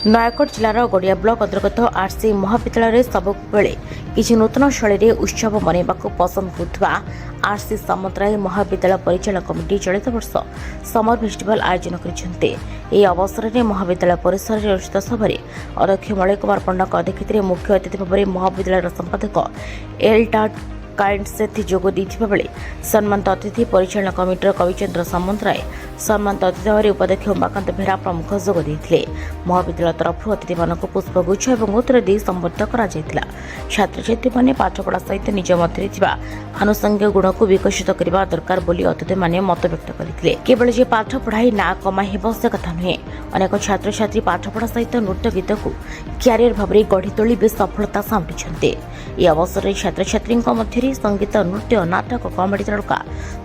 नयागढ़ जिलार गड़िया ब्लॉक अंतर्गत आरसी महाविद्यालय सबुबले किसी नूतन शैली उत्सव मनवाक पसंद होता आरसी सामंतराय महाविद्यालय परिचालन कमिटी चलित वर्ष समर फेस्टिवल आयोजन करते। अवसर में महाविद्यालय परिसर में अनुष्ठित सभार अध्यक्ष मलय कुमार पंडा अध्यक्षत मुख्य अतिथि भाव में महाविद्यालय संपादक एल काइंडसेथी जोग देथिबा बेले सम्मानित अतिथि परिचालन कमिटर कविचंद्र सामंतराय सम्मानित अतिथि भाव उपाध्यक्ष उमाकांत बेहरा प्रमुख जोग देथिले। महाविद्यालय तरफ अतिथि मानक पुष्पगुच्छ और उत्तर दे संबर्धित करा जायतिला। छात्र छात्री माने पाठपढ़ा सहित निज मध्य थिबा आनुषंगिक गुण को विकसित करबा दरकार बोली अतिथि माने मत व्यक्त करथिले। केवल जे पाठ पढ़ाई ना कमाई हेबो से कथा नुहे, अनेक छात्र छात्री पाठपढ़ा सहित नृत्य गीत को क्यारियर भाव में गढ़ी तोली बेस सफलता सामंटिछन्ते। अवसर में छात्र छात्री मध्य संगीत नृत्य नाटक कमेडी तड़का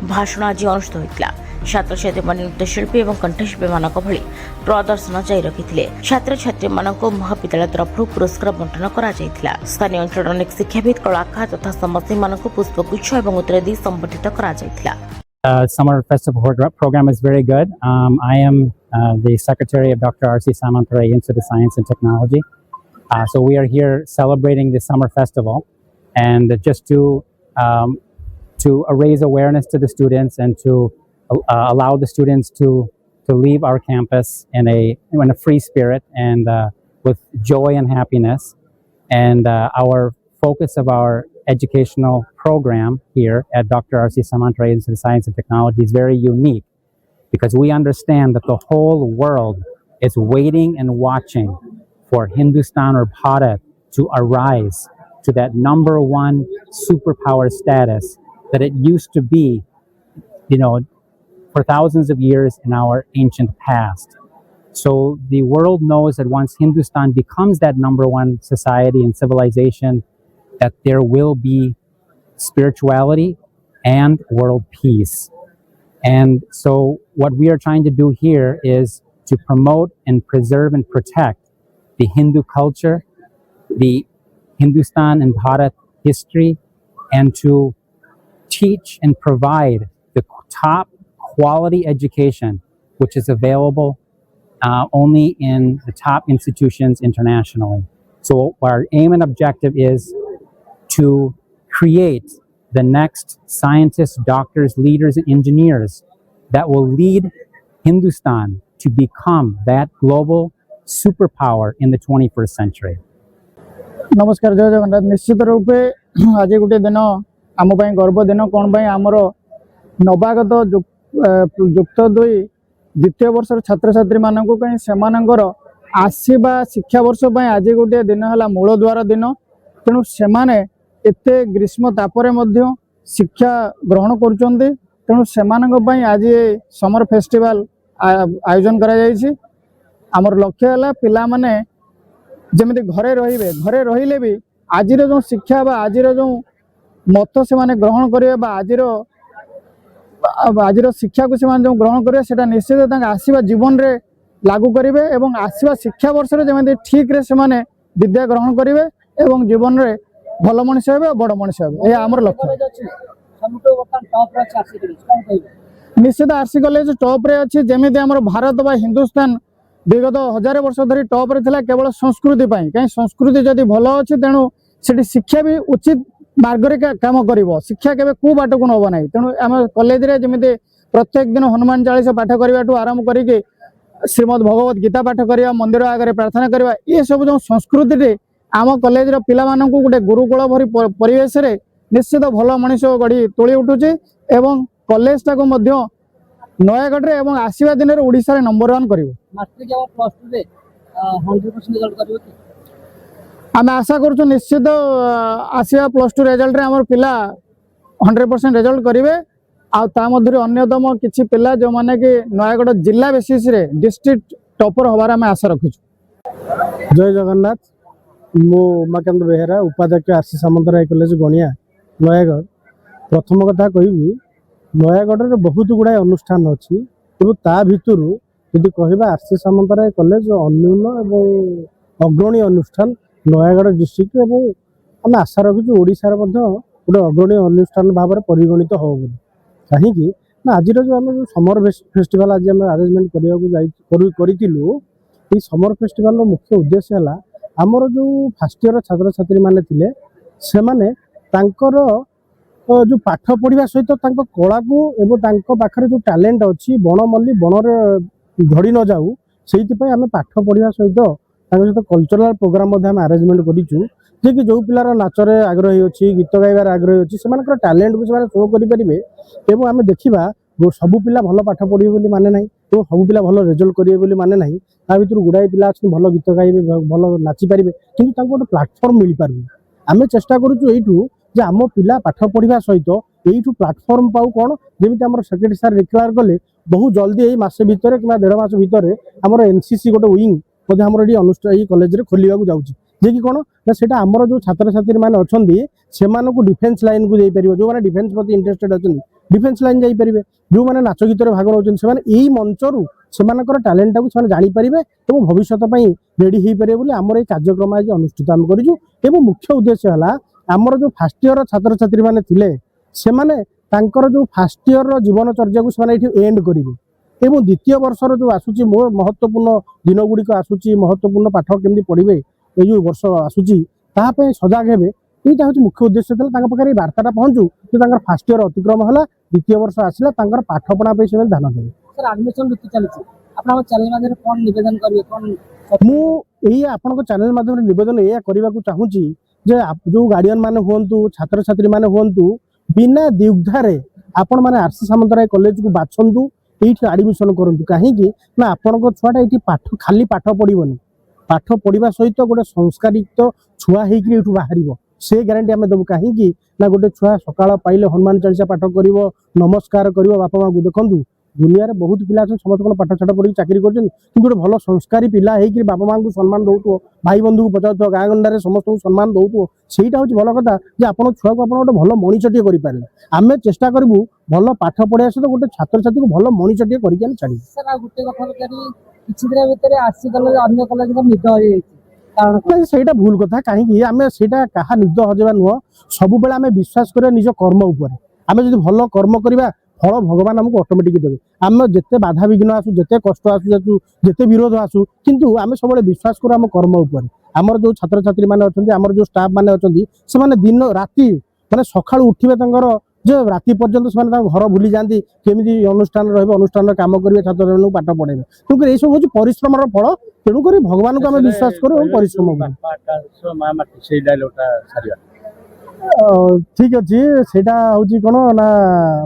भाषण आज अनुष्ठित होता। छात्र छात्री मान नृत्यशिल्पी और कंठशिल्पी मान भली प्रदर्शन जारी रखिते। छात्र छात्री मानक महाविद्यालय तरफ पुरस्कार बंटन करा जायतिला। स्थानीय अंचल अनेक शिक्षाविद कलाकार तथा समस्या मानक पुष्पगुच्छ और उत्तरादी संबर्धित करा जायतिला। Summer festival program is very good. I am the secretary of Dr. R.C. Samantharay Institute of Science and Technology. So we are here celebrating the summer festival, and just to raise awareness to the students and to allow the students to leave our campus in a free spirit and with joy and happiness. And our focus of our educational program here at Dr. R.C. Samantharay Institute of Science and Technology is very unique, because we understand that the whole world is waiting and watching for Hindustan or Bharat to arise to that number one superpower status that it used to be, for thousands of years in our ancient past. So the world knows that once Hindustan becomes that number one society and civilization, that there will be spirituality and world peace. And so what we are trying to do here is to promote and preserve and protect the Hindu culture, the Hindustan and Bharat history, and to teach and provide the top quality education, which is available only in the top institutions internationally. So our aim and objective is to create the next scientists, doctors, leaders, and engineers that will lead Hindustan to become that global superpower in the 21st century. नमस्कार, जय जगन्नाथ। निश्चित रूपे आज गोटे दिन आम गर्व दिन कौन आमर नवागत युक्त दुई द्वितीय वर्ष छात्र छात्री मानक सेमानंकर आसीबा शिक्षा वर्ष आज गोटे दिन है मूल द्वार दिन। तेणु सेमाने एते ग्रीष्म तापर शिक्षा ग्रहण करुचंती। तेणु सेमानंक आज समर फेस्टिवल आयोजन करा जायछि। आमर लक्ष्य है पिला माने जमी घरे रहिले भी आज जो शिक्षा आज जो मत से माने ग्रहण करेंगे आज शिक्षा को जो ग्रहण करेंगे से निश्चित आसवा जीवन रे लागू करेंगे और आसवा शिक्षा वर्ष जमी ठीक रे से माने विद्या ग्रहण करेंगे और जीवन रे भल मनीष हे बड़ मनीष हे आमर लक्ष्य। निश्चित आरसी कॉलेज टॉप रे अच्छी जमी आम भारत बा हिंदुस्तान विगत 1000 वर्ष धरी टॉप रे थिला केवल संस्कृति पाई। कहीं संस्कृति जदि भल अच्छी तेणु से शिक्षा भी उचित मार्ग रे काम करिवो। शिक्षा केबे को बाट को नबो नाही। तेणु आम कॉलेज रे जमिते प्रत्येक दिन हनुमान चालीसा पाठ करबाटू आरंभ करिके श्रीमद् भगवत गीता पाठ करिया, मंदिर आगे प्रार्थना करिया, ये सब जो संस्कृति रे आम कॉलेज रो पिला मानकू गोटे गुरुकुल भरी परिवेश रे निश्चित भल मनीष गढ़ी तोली उठुचे एवं कॉलेज टाको मध्य नयागढ़ रे एवं आसीबा दिन रे ओडिसा रे नंबर 1 करिवो। मैट्रिक एवं प्लस 2 रे 100% रिजल्ट करिवो कि आम आशा करूँ निश्चित आसिया प्लस 2 रिजल्ट रे हमर पिला 100% रिजल्ट करेंगे। आ मध्य अन्यतम किसी पिला जो माने कि नयागढ़ जिला बेसिस रे डिस्ट्रिक्ट टॉपर हबार आम आशा रखी। जय जगन्नाथ। मु उमाकांत बेहरा, उपाध्यक्ष आरसी सामंतराय कॉलेज गणिया नयागढ़। प्रथम कथा कहबी नयागढ़ बहुत गुड़ाए अनुष्ठान अच्छी, ता भितर यदि कहबा आरसी सामंतराय कॉलेज अन्यून और अग्रणी अनुष्ठान नयागढ़ डिस्ट्रिक्ट एवं आम आशा रखी ओडिशार गोटे अग्रणी अनुष्ठान भाव में परिगणित हो कहीं आज जो आम समर फेस्टिवल आज आम आरेंजमेंट करूँ এই समर फेस्टिवल मुख्य उद्देश्य है आमर जो फास्ट इयर छात्र छात्री माने थिले से माने तांकर जो पाठ पढ़ा सहित कला को एवं पाखरे जो टैलेंट अच्छी बण मल्ली बणरे झड़ी न जाऊ से आम पाठ पढ़ा सहित सहित कल्चरल प्रोग्राम आरेंजमेंट करूँ जे कि जो पिलार नाचरे आग्रही अच्छी गीत गाइबार आग्रही अच्छी से टैलेंट को शो करेंगे एवं आम देखा सबू पिला भल पाठ पढ़े बोली माने ना तो सबू पिला भल रिजल्ट करेंगे बोली माने ना ता भर गुड़ाए पिला अच्छे भल गीत गाइबे भल नाची पारे कि गोटे प्लाटफर्म मिल पार आम चेष्टा करूँ जे आम पिला पाठ पढ़ा सहित यू प्लाटफर्म पाऊ कौन जमी आम सेक्रेटरी सार डिक्लेयर कले बहुत जल्दी यही मसे भितर कि 1.5 मास भितर आम एनसीसी गोटे विंग आम ये अनुष्ठान ये कॉलेज रे खोलिया जाऊँगी जे कि कौन ना सेटा आमर जो छात्र छात्री मैंने अच्छा से डिफेन्स लाइन को जापर जो मैंने डिफेन्स प्रति इंटरेस्टेड अच्छे डिफेन्स लाइन जापर जो मैंने नाच गीत भाग नौ से मंचर से टैलेंट को जापर और भविष्य रेडी हो पारे आमर ये कार्यक्रम आज अनुष्ठित आम करूँ मुख्य उद्देश्य है आमर जो फास्ट इयर छात्र छात्री मैंने से जो फास्ट इयर जीवन चर्या को एंड करेंगे एवं द्वितीय वर्षर जो आसूची महत्वपूर्ण दिन गुड़िक आसूची महत्वपूर्ण पाठ केमती पढ़े ये जो वर्ष आसूची ताप सजग हे यहाँ हूँ मुख्य उद्देश्य पाखे बार्ताटा पहुँचू जो फास्ट इयर अतिक्रम है द्वितीय वर्ष आसला पाठपढ़ा से ध्यान देवे सर एडमिशन ऋतु चलती आपन चैनल माध्यम कौन निवेदन करिवे कौन मुझे आपन चैनल माध्यम निवेदन या करने को चाहूँगी जे जो गार्डियन माने हुंतु छात्र छात्री माने हुंतु बिना द्विधारे आपण माने आरसी सामंतराय कॉलेज को बाछंतु एठी एडमिशन करंतु काहे कि ना आपन छुआटा एठी पाठ खाली पाठ पढ़िबनी पाठ पढ़ा सहित गोटे संस्कारित छुआ होकर एठू बाहर से ग्यारंटी आम देवु कहीं ना गोटे छुआ सकाळ पाइले हनुमान चालीसा पाठ कर नमस्कार कर बापा माँ को देखूँ दुनिया रे बहुत पिला समस्त पाठ छाठ पढ़ी चाकरी कर गोटे भल संस्कारी पिला होकर बापा माँ को सम्मान दौथो भाई बंधु को पचार गाँ गंडारे समस्त को सम्मान दौथो सहीटा हूँ भल कथा जे आप छुआ को गोटे भल मनीषटे करें आम चेष्टा करूँ भल पाठ पढ़ा सहित गोटे छात्र छात्री को भल मनीषटे करके छाड़ी सर गोटे कथा पचारि किछि दिन भितर आरसी कॉलेज अन्य कॉलेज निद हो कारण से भूल कथा कहीं आम से क्या निद हजेबा नुह सब बेले आम विश्वास करिया निज कर्म उपर आम जो भल कर्म करवा फल भगवान आमको ऑटोमेटिक देवे आम जिते बाधा विघ्न आसू जिते कष्ट आसू जिते विरोध आसू किंतु आम सब विश्वास करूँ आम कर्म उपर आमर जो छात्र छात्री मैंने अच्छा आमर जो स्टाफ मैंने अच्छा से दिन राति माने सकाळ उठिबे जो राति पर्यंत से घर भूली जाती केमी अनुष्ठान अनुष्ठान काम करेंगे छात्र पाठ पढ़े तेणुकर ये सब हूँ परिश्रम फल तेणुक भगवान को आम विश्वास करूँ परिश्रम ठीक अच्छे से कौन ना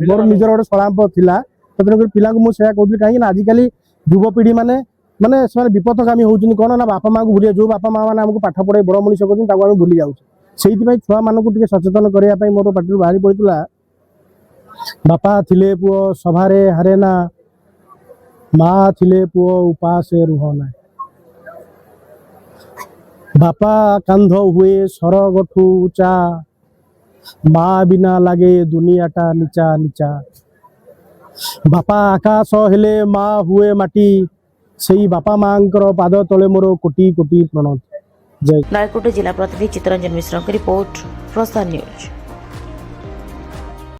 मोर निजर गोटे सलाप था तेणुक पिला मुझे कहती कहीं आजिकल युवपीढ़ी मैंने माने से विपथगामी होती कौन ना बापा माँ को भूलिए जो बापा माँ मैंने आमको पाठ पढ़े बड़ मनीष कर भूली जाऊँ से छुआ मानक सचेतन करने मोर पार्टी बाहरी पड़ता बापा थिले पुओ सभारे हारे ना माँ थिले पुओ उपासे रुहना बापा कांध हुए सरगठू उचा माँ बिना लागे दुनियाटा नीचा नीचा बापा आकाश हेले माँ हुए माटी से बापा माँ पाद तले मोर कोटी कोटी प्रणत जय नायकोट जिला प्रतिनिधि चित्तरंजन मिश्र की रिपोर्ट प्रसार न्यूज।